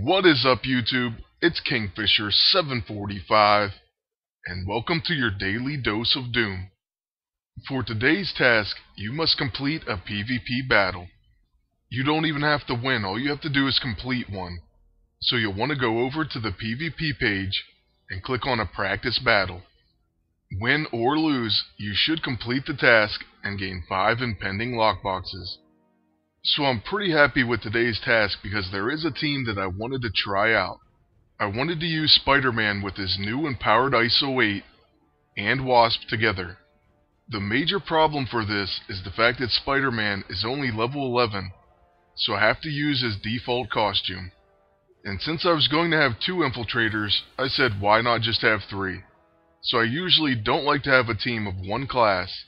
What is up, YouTube? It's Kingfisher745, and welcome to your daily dose of doom. For today's task, you must complete a PvP battle. You don't even have to win, all you have to do is complete one. So you'll want to go over to the PvP page and click on a practice battle. Win or lose, you should complete the task and gain 5 impending lockboxes. So I'm pretty happy with today's task because there is a team that I wanted to try out. I wanted to use Spider-Man with his new empowered ISO 8 and Wasp together. The major problem for this is the fact that Spider-Man is only level 11, so I have to use his default costume. And since I was going to have 2 infiltrators, I said why not just have 3. So I usually don't like to have a team of one class,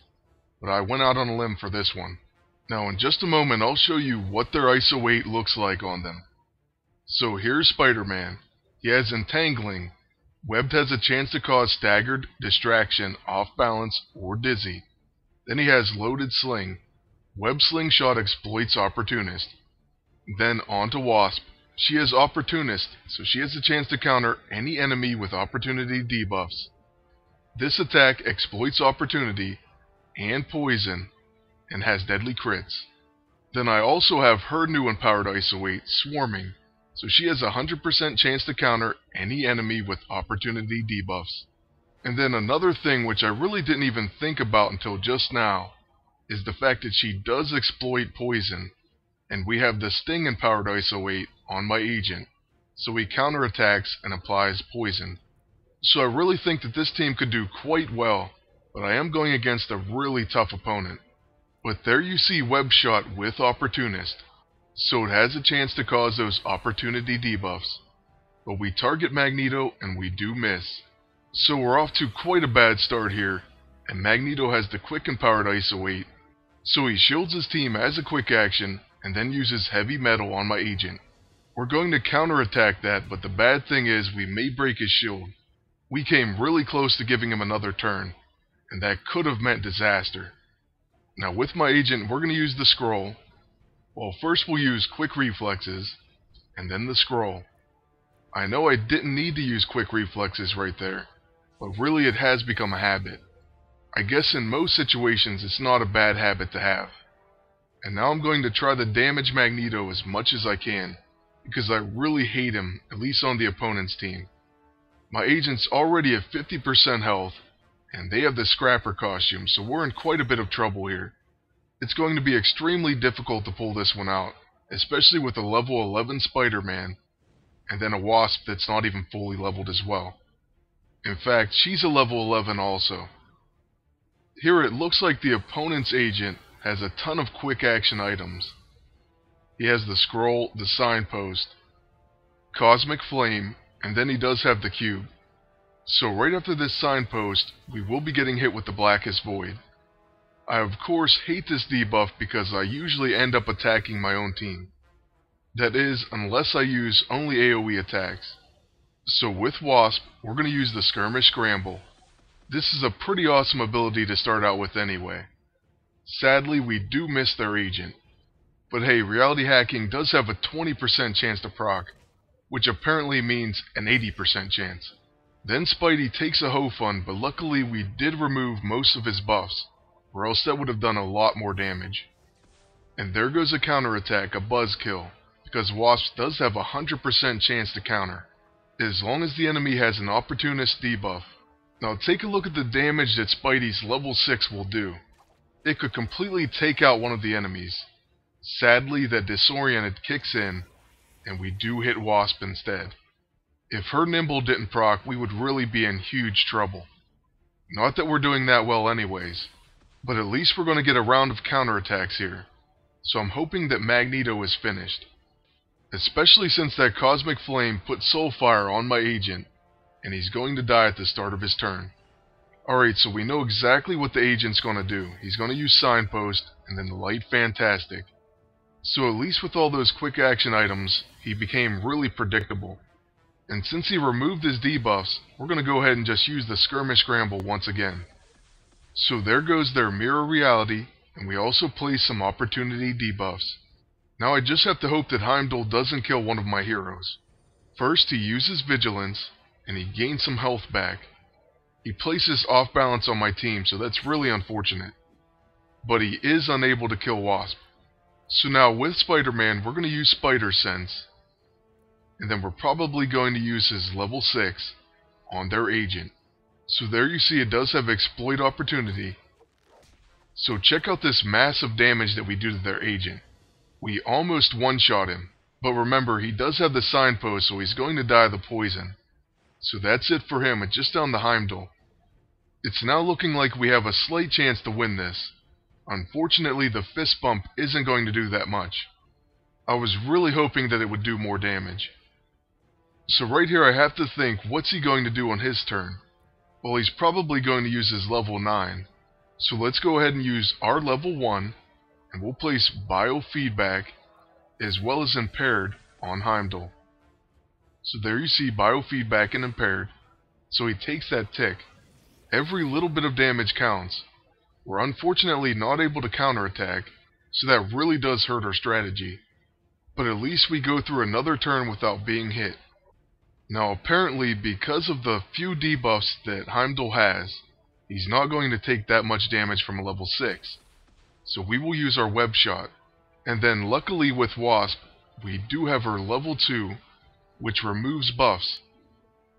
but I went out on a limb for this one. Now in just a moment I'll show you what their ISO 8 looks like on them. So here's Spider-Man. He has Entangling. Webbed has a chance to cause Staggered, Distraction, Off Balance, or Dizzy. Then he has Loaded Sling. Web Slingshot exploits Opportunist. Then on to Wasp. She has Opportunist, so she has a chance to counter any enemy with opportunity debuffs. This attack exploits Opportunity and Poison, and has deadly crits. Then I also have her new empowered ISO 8, Swarming, so she has a 100% chance to counter any enemy with opportunity debuffs. And then another thing which I really didn't even think about until just now, is the fact that she does exploit Poison, and we have the Sting empowered ISO 8 on my agent, so he counterattacks and applies Poison. So I really think that this team could do quite well, but I am going against a really tough opponent. But there you see Web Shot with Opportunist, so it has a chance to cause those opportunity debuffs. But we target Magneto and we do miss. So we're off to quite a bad start here, and Magneto has the quick empowered ISO 8, so he shields his team as a quick action and then uses Heavy Metal on my agent. We're going to counterattack that, but the bad thing is we may break his shield. We came really close to giving him another turn, and that could have meant disaster. Now with my agent, we're going to use the scroll. Well, first we'll use quick reflexes, and then the scroll. I know I didn't need to use quick reflexes right there, but really it has become a habit. I guess in most situations it's not a bad habit to have. And now I'm going to try to damage Magneto as much as I can, because I really hate him, at least on the opponent's team. My agent's already at 50% health, and they have the Scrapper costume, so we're in quite a bit of trouble here. It's going to be extremely difficult to pull this one out, especially with a level 11 Spider-Man, and then a Wasp that's not even fully leveled as well. In fact, she's a level 11 also. Here it looks like the opponent's agent has a ton of quick action items. He has the scroll, the signpost, Cosmic Flame, and then he does have the cube. So right after this signpost, we will be getting hit with the Blackest Void. I of course hate this debuff because I usually end up attacking my own team. That is, unless I use only AoE attacks. So with Wasp, we're going to use the Skirmish Scramble. This is a pretty awesome ability to start out with anyway. Sadly, we do miss their agent. But hey, Reality Hacking does have a 20% chance to proc, which apparently means an 80% chance. Then Spidey takes a hoe fun, but luckily we did remove most of his buffs, or else that would have done a lot more damage. And there goes a counterattack, a buzzkill, because Wasp does have a 100% chance to counter, as long as the enemy has an Opportunist debuff. Now take a look at the damage that Spidey's level 6 will do. It could completely take out one of the enemies. Sadly, that Disoriented kicks in, and we do hit Wasp instead. If her Nimble didn't proc, we would really be in huge trouble. Not that we're doing that well anyways, but at least we're going to get a round of counterattacks here. So I'm hoping that Magneto is finished. Especially since that Cosmic Flame put Soulfire on my agent, and he's going to die at the start of his turn. Alright, so we know exactly what the agent's going to do. He's going to use Signpost, and then Light Fantastic. So at least with all those quick action items, he became really predictable. And since he removed his debuffs, we're going to go ahead and just use the Skirmish Scramble once again. So there goes their Mirror Reality, and we also place some opportunity debuffs. Now I just have to hope that Heimdall doesn't kill one of my heroes. First, he uses vigilance, and he gains some health back. He places off balance on my team, so that's really unfortunate. But he is unable to kill Wasp. So now with Spider-Man, we're going to use Spider Sense. And then we're probably going to use his level 6 on their agent. So there you see it does have exploit opportunity. So check out this massive damage that we do to their agent. We almost one-shot him. But remember, he does have the signpost, so he's going to die of the poison. So that's it for him. It's just down to Heimdall. It's now looking like we have a slight chance to win this. Unfortunately, the fist bump isn't going to do that much. I was really hoping that it would do more damage. So right here I have to think, what's he going to do on his turn? Well, he's probably going to use his level 9. So let's go ahead and use our level 1, and we'll place Biofeedback as well as Impaired on Heimdall. So there you see Biofeedback and Impaired. So he takes that tick. Every little bit of damage counts. We're unfortunately not able to counterattack, so that really does hurt our strategy. But at least we go through another turn without being hit. Now apparently, because of the few debuffs that Heimdall has, he's not going to take that much damage from a level 6. So we will use our Web Shot. And then luckily with Wasp, we do have her level 2, which removes buffs.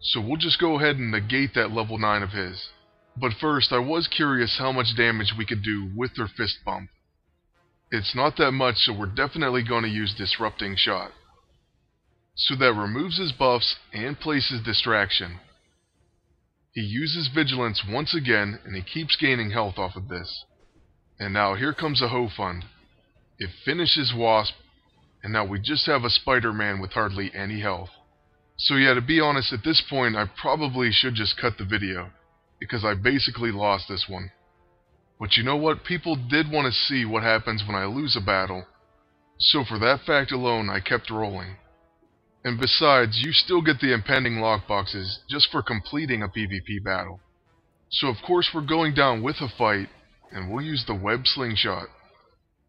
So we'll just go ahead and negate that level 9 of his. But first, I was curious how much damage we could do with her fist bump. It's not that much, so we're definitely going to use Disrupting Shot. So that removes his buffs and places Distraction. He uses Vigilance once again, and he keeps gaining health off of this. And now here comes a Ho Fund. It finishes Wasp, and now we just have a Spider-Man with hardly any health. So yeah, to be honest, at this point I probably should just cut the video, because I basically lost this one. But you know what, people did want to see what happens when I lose a battle, so for that fact alone I kept rolling. And besides, you still get the impending lockboxes just for completing a PvP battle. So of course we're going down with a fight, and we'll use the Web Slingshot.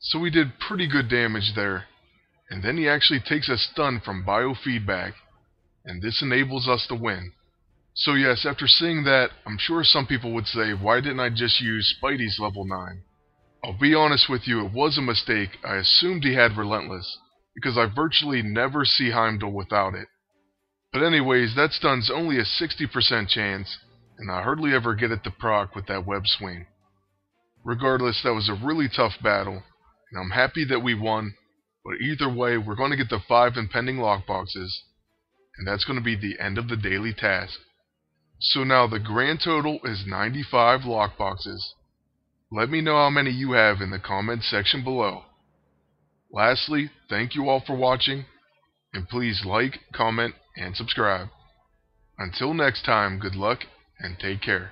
So we did pretty good damage there, and then he actually takes a stun from Biofeedback, and this enables us to win. So yes, after seeing that, I'm sure some people would say, why didn't I just use Spidey's level 9? I'll be honest with you, it was a mistake. I assumed he had Relentless, because I virtually never see Heimdall without it. But anyways, that stun's only a 60% chance, and I hardly ever get it to proc with that web swing. Regardless, that was a really tough battle, and I'm happy that we won, but either way, we're going to get the 5 impending lockboxes, and that's going to be the end of the daily task. So now the grand total is 95 lockboxes. Let me know how many you have in the comments section below. Lastly, thank you all for watching, and please like, comment, and subscribe. Until next time, good luck, and take care.